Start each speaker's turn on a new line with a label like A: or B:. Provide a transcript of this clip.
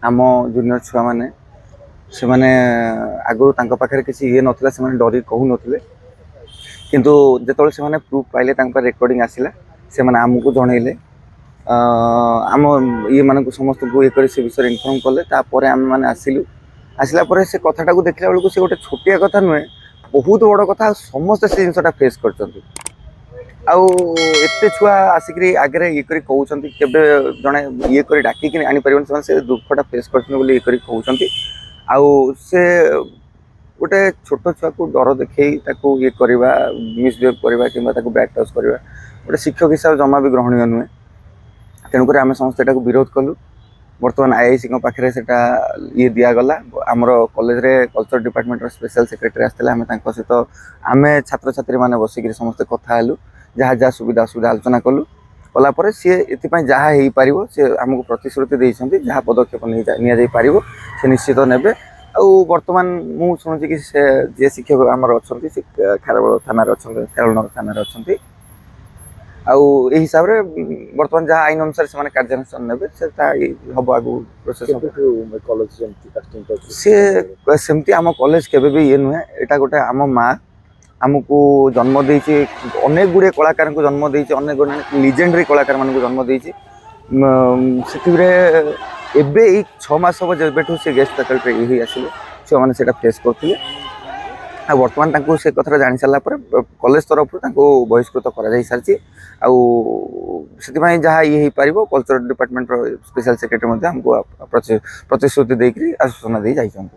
A: आम जूनियर छुआ मैंने से माने आगु तांका पाखरे किसी ये नथिला से माने डरी कहू नथिले किंतु जेतोले से माने प्रूफ पाइले तांका रेकॉर्डिंग आसिला से माने हमकु जणैले आम ये माने समस्त को ये करे से विषय इन्फॉर्म कले तापर आम माने आसिलु आसिला परे से कथाटा को देखला बेलको से गोटे छोटिया कथा नुहे बहुत बड़ कथा समस्त से जिनसटा फेस करचंती आउ एते छुआ आसिक आगे ये करी कहउछंती केबे जणे ये करी डाकी कि आनी परिबन से दुखटा फेस करछन बोली ये करी कहउछंती आउ से गोटे छोट छुआ को डर देखई ताको ये करवा मिसबिहेव करवा किंबा ताको बैक टच करवा गोटे शिक्षक हिसाब जमा भी ग्रहणीय नुहे तेणुक आम समस्त विरोध कलु बर्तमान आईआईसी पाखे से ये दिगला आमर कॉलेज रे कल्चर डिपार्टमेंट स्पेशल सेक्रेटरी आसते आम सहित आम छात्र छात्री मैंने बसिक समस्त कथा हेलु जहाँ जहाँ सुविधा असुविधा आलोचना कलु कलापर सी ये जहाँ हो पार सी आमको प्रतिश्रुति देते जहाँ पदक्षेप नहीं सी निश्चित ने बर्तमान मु शुणुची कि जे शिक्षक आमर अच्छा खारबेल थाना अच्छा खारबेल थाना अच्छा आउ हिसाब से बर्तमान जहाँ आईन अनुसार से कार्यानुष्ठान ने हम आगु प्रोसेस सी सेमती आम कॉलेज केबे भी ये नुहे यहाँ गोटे आम माँ आमको जन्म देती अनेक गुड़े कलाकार को जन्म देती अनेक गुड़े लिजेंडरी कलाकार मान जन्म देती एबे 6 मास हम जब से गेस्ट फैकल्टी आसिले छुआ मैंने से फेस करते बर्तमान से कथा जानी सारापर कॉलेज तरफ बहिष्कृत कर सारी जहाँ ये पार कल्चर डिपार्टमेंट स्पेशल सेक्रेटरी आमको प्रतिश्रुति देकर आश्वासन दे जाइए।